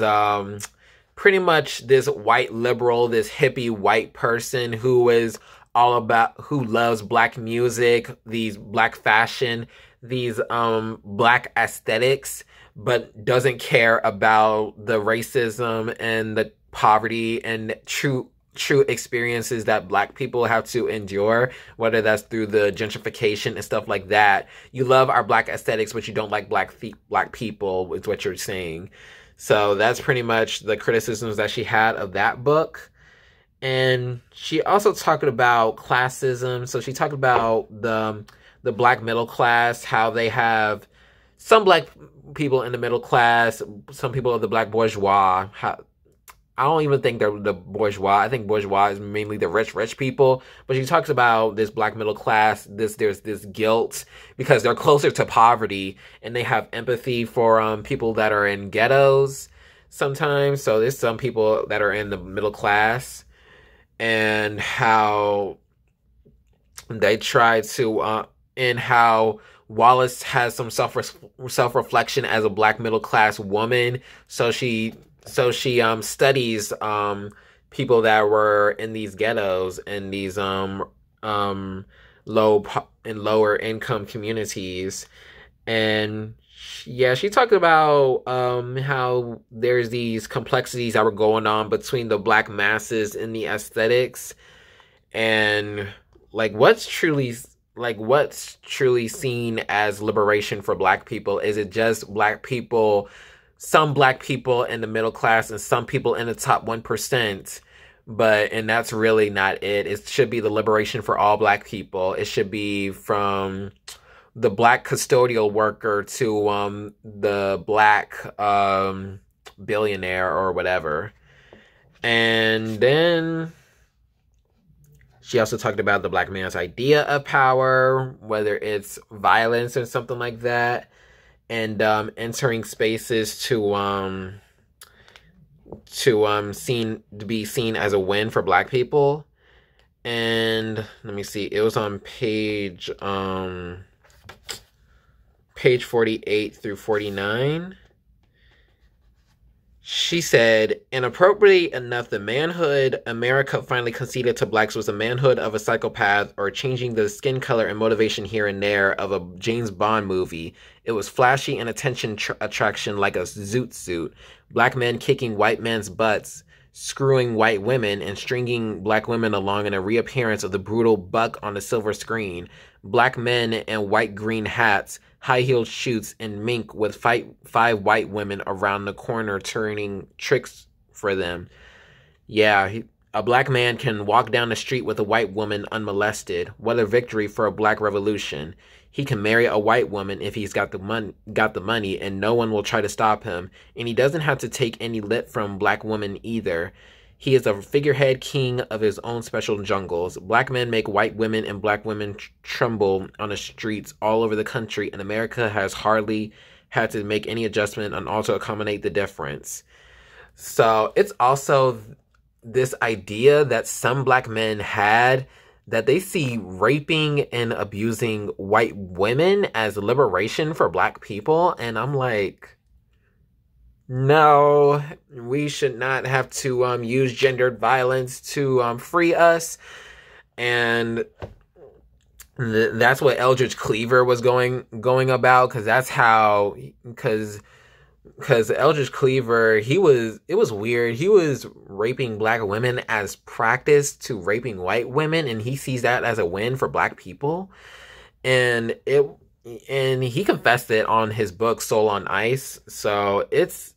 pretty much this white liberal, this hippie white person who loves Black music, these Black fashion, these Black aesthetics, but doesn't care about the racism and the poverty and true experiences that Black people have to endure, whether that's through the gentrification and stuff like that. You love our Black aesthetics, but you don't like Black people, is what you're saying. So that's pretty much the criticisms that she had of that book. And she also talked about classism. So she talked about the Black middle class, how they have some Black people in the middle class, some people of the Black bourgeois. I don't even think they're the bourgeois. I think bourgeois is mainly the rich people. But she talks about this Black middle class. There's this guilt because they're closer to poverty, and they have empathy for people that are in ghettos sometimes. So there's some people that are in the middle class, and how they try to and how Wallace has some self-reflection as a Black middle class woman. So she studies people that were in these ghettos and these lower income communities. And she talked about how there's these complexities that were going on between the Black masses and the aesthetics, and what's truly seen as liberation for Black people. Is it just Black people, some Black people in the middle class and some people in the top 1%? And that's really not it. It should be the liberation for all Black people. It should be from the Black custodial worker to the Black billionaire or whatever. And then she also talked about the Black man's idea of power, whether it's violence or something like that, and entering spaces to be seen as a win for Black people. And let me see, it was on page 48 through 49. She said, inappropriately enough, the manhood America finally conceded to Blacks was the manhood of a psychopath, or changing the skin color and motivation here and there of a James Bond movie. It was flashy and attention attraction like a zoot suit. Black men kicking white men's butts, screwing white women, and stringing Black women along in a reappearance of the brutal buck on the silver screen. Black men in white green hats, high-heeled shoots, and mink with five white women around the corner turning tricks for them. Yeah, a Black man can walk down the street with a white woman unmolested. What a victory for a Black revolution. He can marry a white woman if he's got the money, and no one will try to stop him. And he doesn't have to take any lip from Black women either. He is a figurehead king of his own special jungles. Black men make white women and Black women tremble on the streets all over the country, and America has hardly had to make any adjustment and also accommodate the difference. So it's also this idea that some Black men had, that they see raping and abusing white women as liberation for Black people. And I'm like, no, we should not have to use gendered violence to free us. And that's what Eldridge Cleaver was going about, because because Eldridge Cleaver, it was weird. He was raping black women as practice to raping white women, and he sees that as a win for black people. And and he confessed it on his book Soul on Ice. It's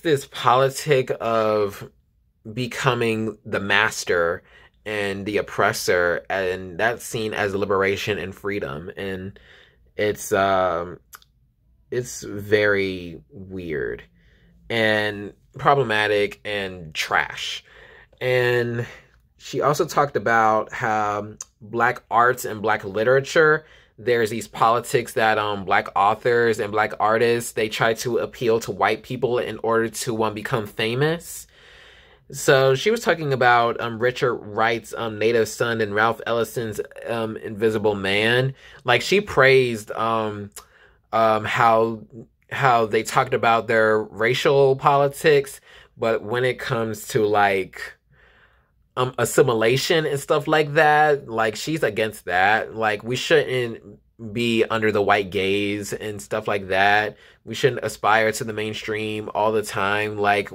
this politic of becoming the master and the oppressor, and that's seen as liberation and freedom. And it's it's very weird and problematic and trash. And she also talked about how black arts and black literature, there's these politics that black authors and black artists, they try to appeal to white people in order to become famous. So she was talking about Richard Wright's Native Son and Ralph Ellison's Invisible Man. Like, she praised how they talked about their racial politics, but when it comes to like assimilation and stuff like that, like, she's against that. Like, we shouldn't be under the white gaze and stuff like that. We shouldn't aspire to the mainstream all the time. Like,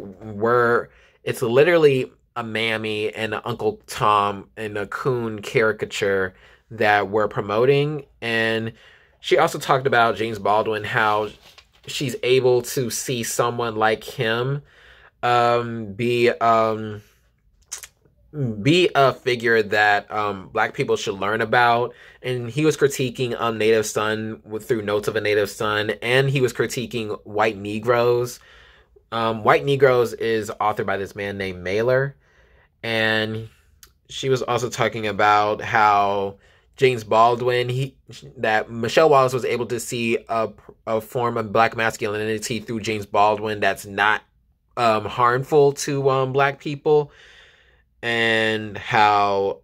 it's literally a Mammy and an Uncle Tom and a Coon caricature that we're promoting. And she also talked about James Baldwin, how she's able to see someone like him be a figure that black people should learn about. And he was critiquing Native Son through Notes of a Native Son, and he was critiquing white Negroes. White Negroes is authored by this man named Mailer, and she was also talking about how James Baldwin, that Michele Wallace was able to see a form of black masculinity through James Baldwin that's not harmful to black people, and how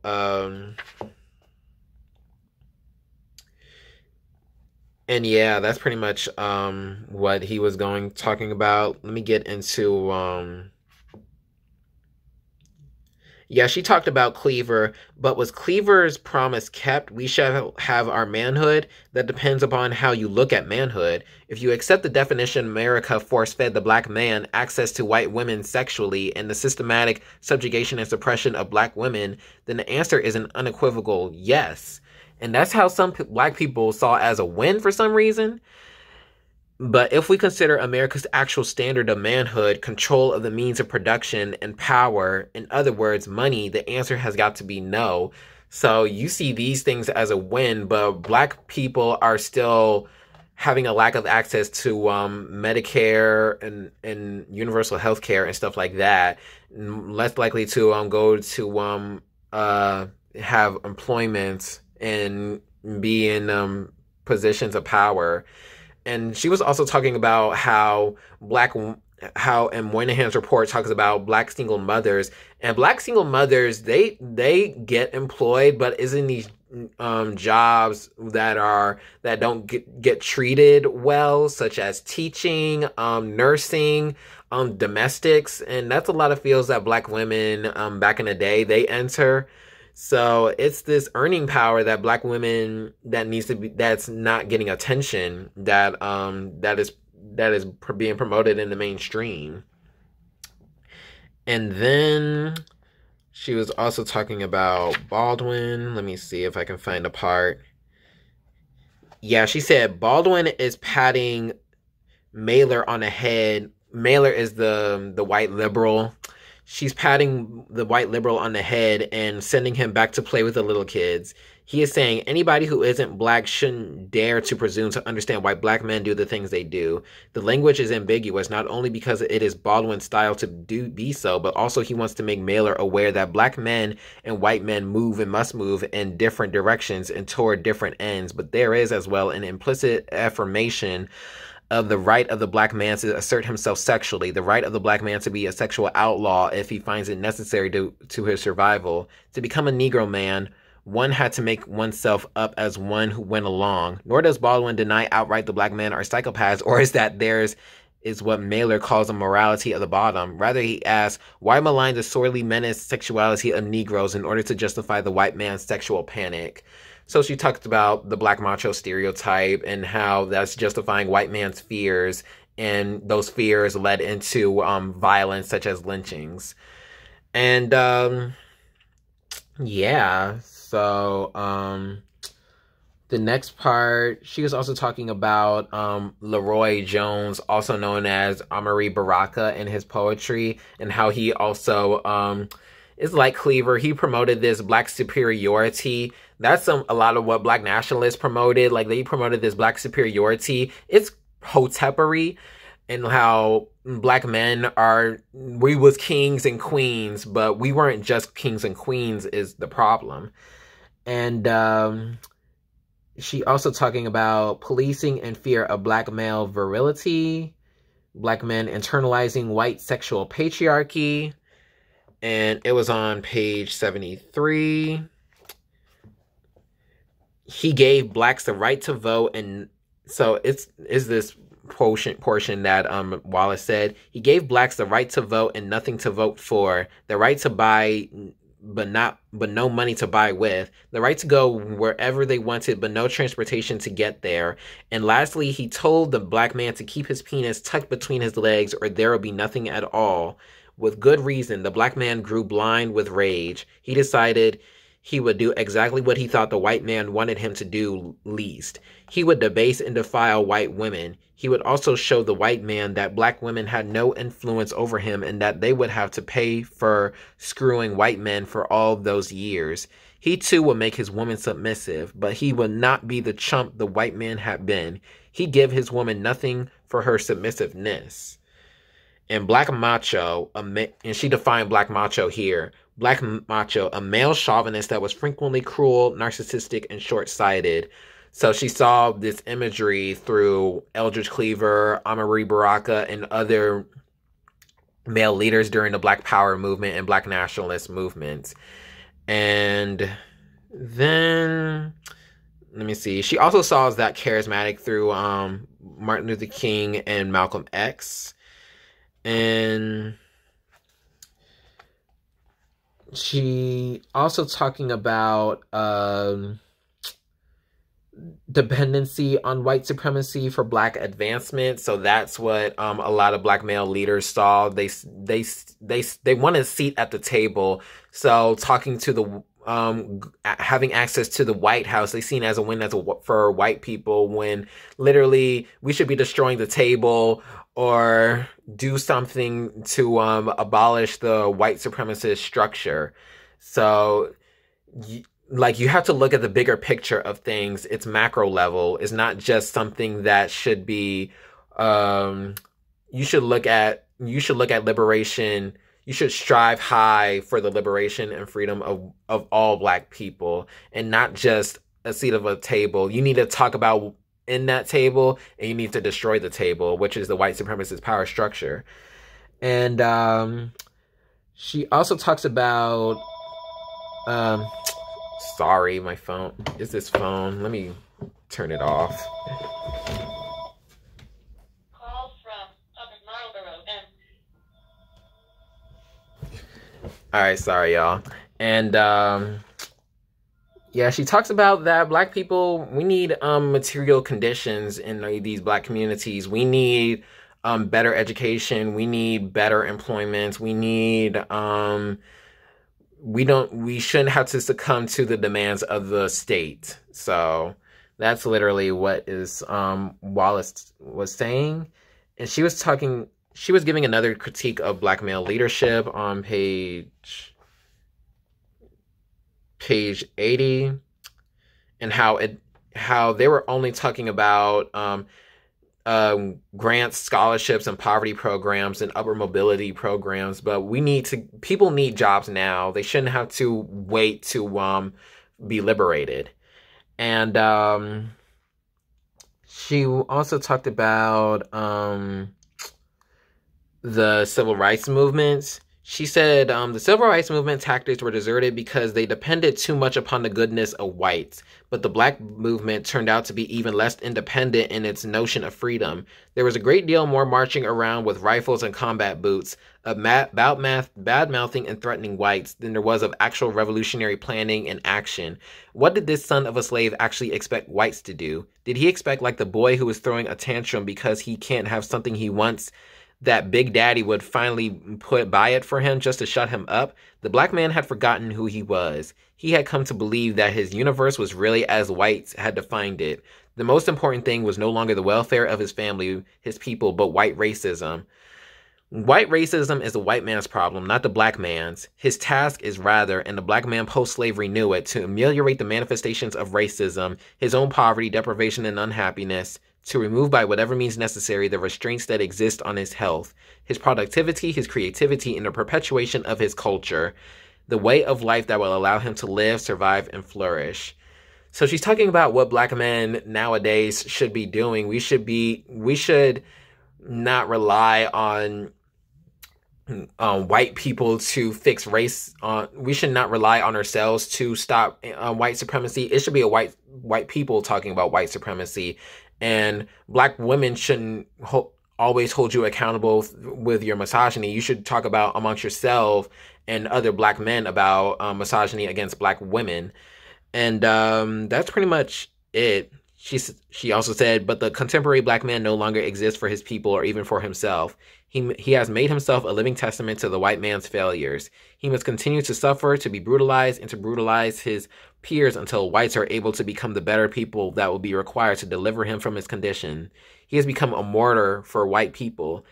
and yeah, that's pretty much what he was talking about. Let me get into yeah, she talked about Cleaver, but was Cleaver's promise kept? We shall have our manhood. That depends upon how you look at manhood. If you accept the definition America force-fed the black man access to white women sexually and the systematic subjugation and suppression of black women, then the answer is an unequivocal yes. And that's how some black people saw as a win for some reason. But if we consider America's actual standard of manhood, control of the means of production, and power, in other words, money, the answer has got to be no. So you see these things as a win, but black people are still having a lack of access to Medicare and universal health care and stuff like that. Less likely to go to have employment and be in positions of power. And she was also talking about how in Moynihan's report talks about black single mothers, and black single mothers, they get employed, but isn't these jobs that don't get treated well, such as teaching, nursing, domestics, and that's a lot of fields that black women back in the day they enter. So it's this earning power that black women that's not getting attention, that is being promoted in the mainstream. And then she was also talking about Baldwin. Let me see if I can find a part. Yeah, she said Baldwin is patting Mailer on the head. Mailer is the white liberal. She's patting the white liberal on the head and sending him back to play with the little kids. He is saying anybody who isn't black shouldn't dare to presume to understand why black men do the things they do. The language is ambiguous, not only because it is Baldwin's style to be so, but also he wants to make Mailer aware that black men and white men move and must move in different directions and toward different ends. But there is as well an implicit affirmation of the right of the black man to assert himself sexually, the right of the black man to be a sexual outlaw if he finds it necessary to his survival. To become a Negro man, one had to make oneself up as one who went along. Nor does Baldwin deny outright the black men are psychopaths, or is that theirs is what Mailer calls a morality of the bottom. Rather, he asks, why malign the sorely menaced sexuality of Negroes in order to justify the white man's sexual panic? So she talked about the black macho stereotype and how that's justifying white man's fears, and those fears led into violence such as lynchings. And yeah, so the next part, she was also talking about Leroy Jones, also known as Amari Baraka, in his poetry, and how he also is like Cleaver. He promoted this black superiority. That's a lot of what black nationalists promoted. Like, they promoted this black superiority. It's hotepery, and how black men we was kings and queens, but we weren't just kings and queens is the problem. And she also talking about policing and fear of black male virility, black men internalizing white sexual patriarchy, and it was on page 73. He gave blacks the right to vote, and so is this portion that Wallace said. He gave blacks the right to vote and nothing to vote for, the right to buy but no money to buy with, the right to go wherever they wanted but no transportation to get there. And lastly, he told the black man to keep his penis tucked between his legs or there will be nothing at all. With good reason, the black man grew blind with rage. He decided he would do exactly what he thought the white man wanted him to do least. He would debase and defile white women. He would also show the white man that black women had no influence over him and that they would have to pay for screwing white men for all those years. He too would make his woman submissive, but he would not be the chump the white man had been. He'd give his woman nothing for her submissiveness. And black macho, and she defined black macho here. Black macho, a male chauvinist that was frequently cruel, narcissistic, and short-sighted. So she saw this imagery through Eldridge Cleaver, Amari Baraka, and other male leaders during the Black Power movement and Black nationalist movements. And then, let me see. She also saw that charismatic through Martin Luther King and Malcolm X. And she also talking about dependency on white supremacy for black advancement. So that's what a lot of black male leaders saw. They want a seat at the table. So talking to the having access to the White House, they seen as a win for white people, when literally we should be destroying the table or do something to abolish the white supremacist structure. So you have to look at the bigger picture of things. It's macro level. It's not just something that should be you should look at liberation. You should strive high for the liberation and freedom of all black people, and not just a seat of a table. You need to talk about in that table, and you need to destroy the table, which is the white supremacist power structure. And she also talks about sorry, my phone. Is this phone? Let me turn it off. Call from Marlboro. All right, sorry, y'all. And yeah, she talks about that black people, we need material conditions in these black communities. We need better education. We need better employment. We need we shouldn't have to succumb to the demands of the state. So that's literally what is Wallace was saying. And she was giving another critique of black male leadership on page 80, and how they were only talking about grants, scholarships, and poverty programs and upper mobility programs. But people need jobs now. They shouldn't have to wait to be liberated. And she also talked about the civil rights movements. She said the civil rights movement tactics were deserted because they depended too much upon the goodness of whites, but the black movement turned out to be even less independent in its notion of freedom. There was a great deal more marching around with rifles and combat boots, of bad-mouthing and threatening whites than there was of actual revolutionary planning and action. What did this son of a slave actually expect whites to do? Did he expect, like the boy who was throwing a tantrum because he can't have something he wants, that Big Daddy would finally buy it for him just to shut him up? The black man had forgotten who he was. He had come to believe that his universe was really as whites had defined it. The most important thing was no longer the welfare of his family, his people, but white racism. White racism is the white man's problem, not the black man's. His task is rather, and the black man post-slavery knew it, to ameliorate the manifestations of racism, his own poverty, deprivation, and unhappiness, to remove by whatever means necessary the restraints that exist on his health, his productivity, his creativity, and the perpetuation of his culture, the way of life that will allow him to live, survive, and flourish. So she's talking about what black men nowadays should be doing. We should not rely on white people to fix race. We should not rely on ourselves to stop white supremacy. It should be a white people talking about white supremacy. And black women shouldn't always hold you accountable with your misogyny. You should talk about amongst yourself and other black men about misogyny against black women. And that's pretty much it. She also said, but the contemporary black man no longer exists for his people or even for himself. He has made himself a living testament to the white man's failures. He must continue to suffer, to be brutalized, and to brutalize his peers until whites are able to become the better people that will be required to deliver him from his condition. He has become a martyr for white people,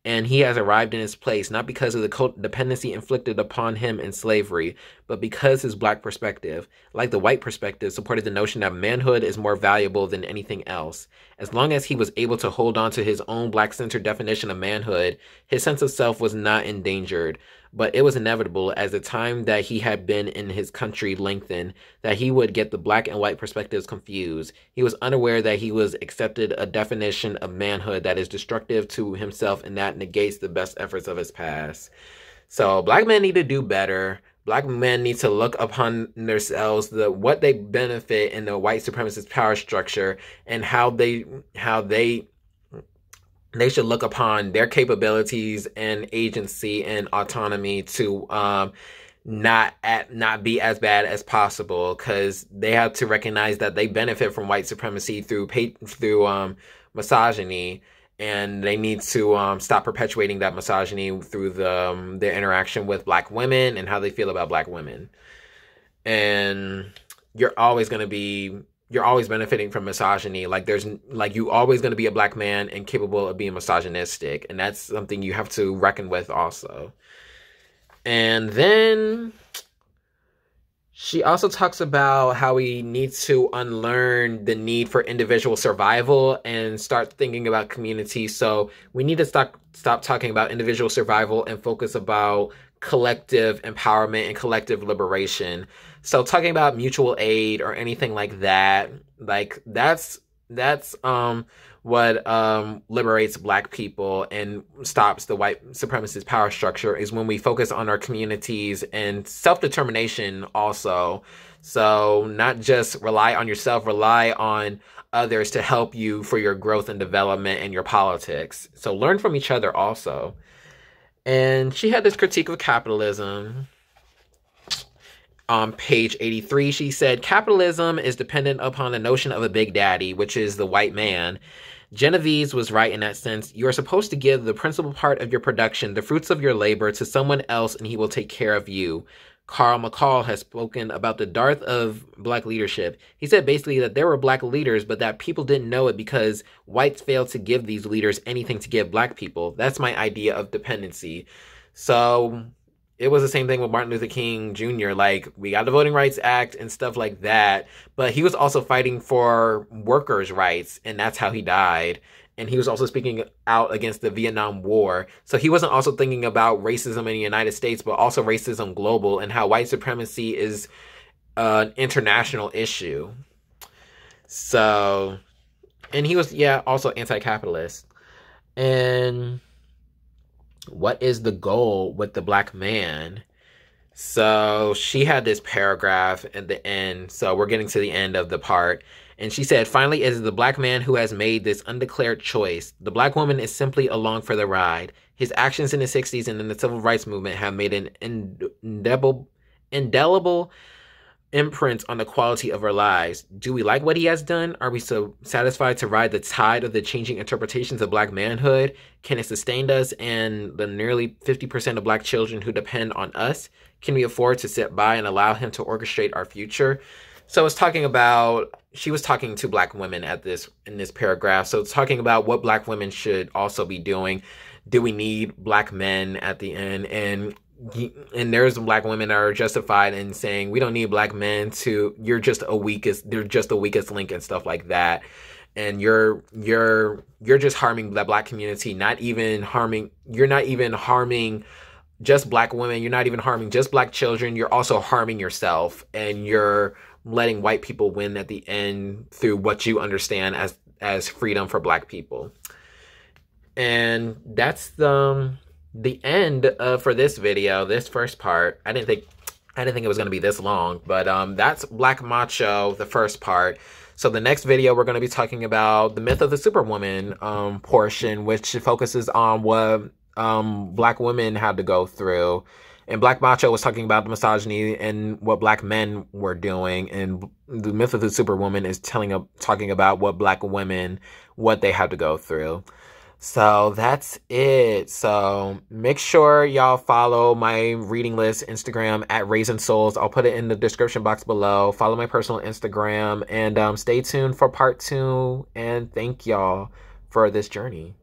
and he has arrived in his place, not because of the codependency inflicted upon him in slavery, but because his black perspective, like the white perspective, supported the notion that manhood is more valuable than anything else. As long as he was able to hold on to his own black-centered definition of manhood, his sense of self was not endangered. But it was inevitable, as the time that he had been in his country lengthened, that he would get the black and white perspectives confused. He was unaware that he was accepted a definition of manhood that is destructive to himself and that negates the best efforts of his past. So black men need to do better. Black men need to look upon themselves, what they benefit in the white supremacist power structure, and how they should look upon their capabilities and agency and autonomy to not be as bad as possible, because they have to recognize that they benefit from white supremacy through misogyny, and they need to stop perpetuating that misogyny through their interaction with black women and how they feel about black women. And you're always benefiting from misogyny. You always going to be a black man and capable of being misogynistic. And that's something you have to reckon with also. And then she also talks about how we need to unlearn the need for individual survival and start thinking about community. So we need to stop talking about individual survival and focus about collective empowerment and collective liberation. So talking about mutual aid or anything like that, that's what liberates black people and stops the white supremacist power structure, is when we focus on our communities and self-determination also. So not just rely on yourself, rely on others to help you for your growth and development and your politics. So learn from each other also. And she had this critique of capitalism. On page 83, she said, capitalism is dependent upon the notion of a big daddy, which is the white man. Genevieve was right in that sense. You are supposed to give the principal part of your production, the fruits of your labor, to someone else, and he will take care of you. Carl McCall has spoken about the dearth of black leadership. He said basically that there were black leaders, but that people didn't know it because whites failed to give these leaders anything to give black people. That's my idea of dependency. So it was the same thing with Martin Luther King Jr. We got the Voting Rights Act and stuff like that, but he was also fighting for workers' rights, and that's how he died. And he was also speaking out against the Vietnam War. So he wasn't also thinking about racism in the United States, but also racism global, and how white supremacy is an international issue. So, and he was, also anti-capitalist. And what is the goal with the black man? So she had this paragraph at the end. So we're getting to the end of the part. And she said, finally, it is the black man who has made this undeclared choice. The black woman is simply along for the ride. His actions in the 60s and in the civil rights movement have made an indelible imprint on the quality of our lives. Do we like what he has done? Are we so satisfied to ride the tide of the changing interpretations of black manhood? Can it sustain us and the nearly 50% of black children who depend on us? Can we afford to sit by and allow him to orchestrate our future? So it's talking about, she was talking to black women in this paragraph. So it's talking about what black women should also be doing. Do we need black men at the end? And there's black women that are justified in saying we don't need black men to, they're just the weakest link and stuff like that. And you're just harming the black community, you're not even harming just black women, you're not even harming just black children, you're also harming yourself, and you're letting white people win at the end through what you understand as freedom for black people. And that's the end for this video, this first part. I didn't think it was going to be this long, but that's Black Macho, the first part. So the next video, we're going to be talking about the myth of the Superwoman portion, which focuses on what black women had to go through. And Black Macho was talking about the misogyny and what black men were doing. And the myth of the Superwoman is talking about what black women, what they had to go through. So that's it. So make sure y'all follow my reading list Instagram at Raisin Souls. I'll put it in the description box below. Follow my personal Instagram and stay tuned for part 2. And thank y'all for this journey.